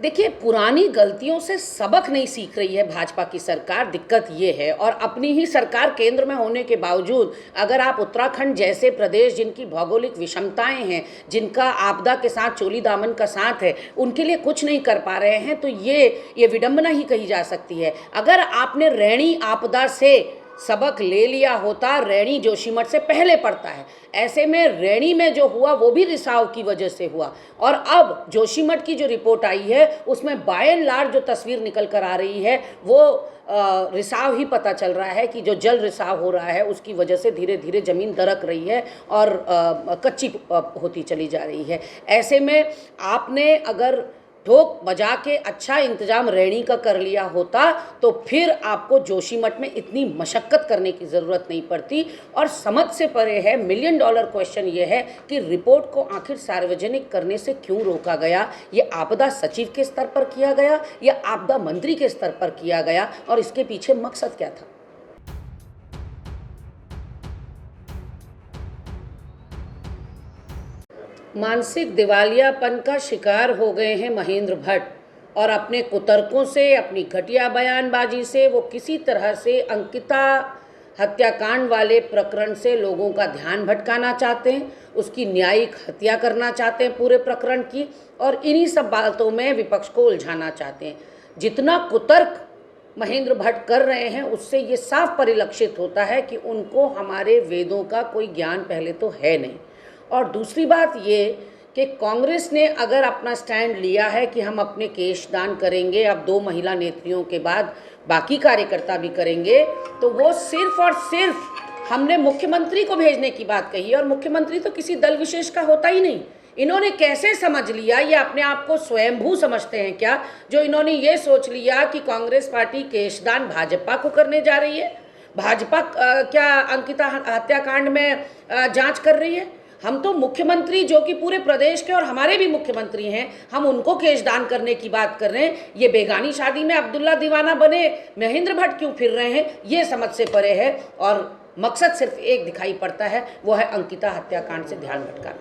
देखिए, पुरानी गलतियों से सबक नहीं सीख रही है भाजपा की सरकार, दिक्कत ये है। और अपनी ही सरकार केंद्र में होने के बावजूद अगर आप उत्तराखंड जैसे प्रदेश जिनकी भौगोलिक विषमताएं हैं, जिनका आपदा के साथ चोली दामन का साथ है, उनके लिए कुछ नहीं कर पा रहे हैं, तो ये विडंबना ही कही जा सकती है। अगर आपने रैणी आपदा से सबक ले लिया होता, रैणी जोशीमठ से पहले पड़ता है, ऐसे में रैणी में जो हुआ वो भी रिसाव की वजह से हुआ। और अब जोशीमठ की जो रिपोर्ट आई है उसमें बाय एंड लार्ज जो तस्वीर निकल कर आ रही है वो रिसाव ही पता चल रहा है कि जो जल रिसाव हो रहा है उसकी वजह से धीरे धीरे ज़मीन दरक रही है और कच्ची होती चली जा रही है। ऐसे में आपने अगर ठोक बजा के अच्छा इंतजाम रैणी का कर लिया होता तो फिर आपको जोशीमठ में इतनी मशक्क़त करने की ज़रूरत नहीं पड़ती। और समझ से परे है, मिलियन डॉलर क्वेश्चन ये है कि रिपोर्ट को आखिर सार्वजनिक करने से क्यों रोका गया। ये आपदा सचिव के स्तर पर किया गया या आपदा मंत्री के स्तर पर किया गया, और इसके पीछे मकसद क्या था। मानसिक दिवालियापन का शिकार हो गए हैं महेंद्र भट्ट, और अपने कुतर्कों से, अपनी घटिया बयानबाजी से वो किसी तरह से अंकिता हत्याकांड वाले प्रकरण से लोगों का ध्यान भटकाना चाहते हैं, उसकी न्यायिक हत्या करना चाहते हैं पूरे प्रकरण की, और इन्हीं सब बातों में विपक्ष को उलझाना चाहते हैं। जितना कुतर्क महेंद्र भट्ट कर रहे हैं उससे ये साफ परिलक्षित होता है कि उनको हमारे वेदों का कोई ज्ञान पहले तो है नहीं। और दूसरी बात ये कि कांग्रेस ने अगर अपना स्टैंड लिया है कि हम अपने केश दान करेंगे, अब 2 महिला नेत्रियों के बाद बाकी कार्यकर्ता भी करेंगे, तो वो सिर्फ और सिर्फ हमने मुख्यमंत्री को भेजने की बात कही है। और मुख्यमंत्री तो किसी दल विशेष का होता ही नहीं। इन्होंने कैसे समझ लिया, ये अपने आप को स्वयंभू समझते हैं क्या, जो इन्होंने ये सोच लिया कि कांग्रेस पार्टी केशदान भाजपा को करने जा रही है। भाजपा क्या अंकिता हत्याकांड में जांच कर रही है। हम तो मुख्यमंत्री जो कि पूरे प्रदेश के और हमारे भी मुख्यमंत्री हैं, हम उनको केशदान करने की बात कर रहे हैं। ये बेगानी शादी में अब्दुल्ला दीवाना बने महेंद्र भट्ट क्यों फिर रहे हैं, ये समझ से परे है। और मकसद सिर्फ एक दिखाई पड़ता है, वो है अंकिता हत्याकांड से ध्यान भटकाना।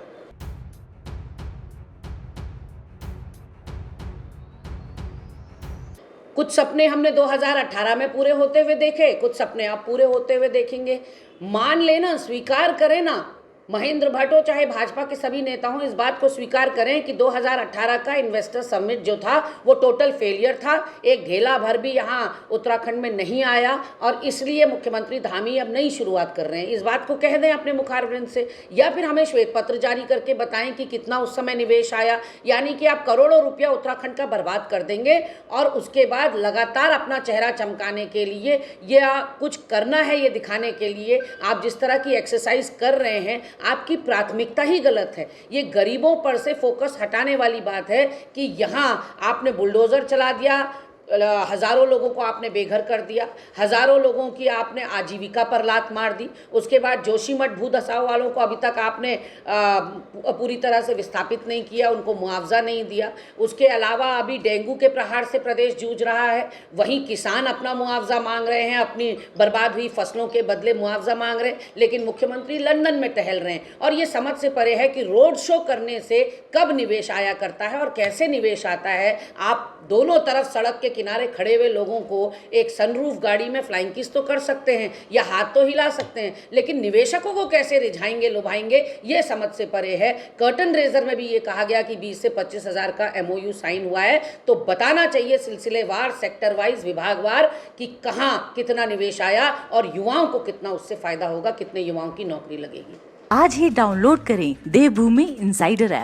कुछ सपने हमने 2018 में पूरे होते हुए देखे, कुछ सपने आप पूरे होते हुए देखेंगे। मान लेना, स्वीकार करें ना, महेंद्र भट्ट हो चाहे भाजपा के सभी नेता हों, इस बात को स्वीकार करें कि 2018 का इन्वेस्टर समिट जो था वो टोटल फेलियर था। एक ढेला भर भी यहाँ उत्तराखंड में नहीं आया, और इसलिए मुख्यमंत्री धामी अब नई शुरुआत कर रहे हैं। इस बात को कह दें अपने मुखारबिंद से, या फिर हमें श्वेत पत्र जारी करके बताएं कि कितना उस समय निवेश आया। यानी कि आप करोड़ों रुपया उत्तराखंड का बर्बाद कर देंगे और उसके बाद लगातार अपना चेहरा चमकाने के लिए या कुछ करना है ये दिखाने के लिए आप जिस तरह की एक्सरसाइज कर रहे हैं, आपकी प्राथमिकता ही गलत है। ये गरीबों पर से फोकस हटाने वाली बात है कि यहाँ आपने बुलडोज़र चला दिया, हज़ारों लोगों को आपने बेघर कर दिया, हज़ारों लोगों की आपने आजीविका पर लात मार दी। उसके बाद जोशीमठ भू धसाव वालों को अभी तक आपने पूरी तरह से विस्थापित नहीं किया, उनको मुआवजा नहीं दिया। उसके अलावा अभी डेंगू के प्रहार से प्रदेश जूझ रहा है, वहीं किसान अपना मुआवजा मांग रहे हैं, अपनी बर्बाद हुई फसलों के बदले मुआवजा मांग रहे हैं, लेकिन मुख्यमंत्री लंदन में टहल रहे हैं। और ये समझ से परे है कि रोड शो करने से कब निवेश आया करता है और कैसे निवेश आता है। आप दोनों तरफ सड़क के किनारे खड़े हुए लोगों को एक सनरूफ गाड़ी में फ्लाइंग किस तो कर सकते हैं या हाथ तो हिला सकते हैं, लेकिन निवेशकों को कैसे रिझाएंगे, लुभाएंगे, ये समझ से परे है। कर्टन रेजर में भी ये कहा गया कि 20 से 25 हज़ार का MOU साइन हुआ है, तो बताना चाहिए सिलसिलेवार, सेक्टर वाइज, विभागवार कि कहाँ कितना निवेश आया और युवाओं को कितना उससे फायदा होगा, कितने युवाओं की नौकरी लगेगी। आज ही डाउनलोड करें देवभूमि इंसाइडर ऐप।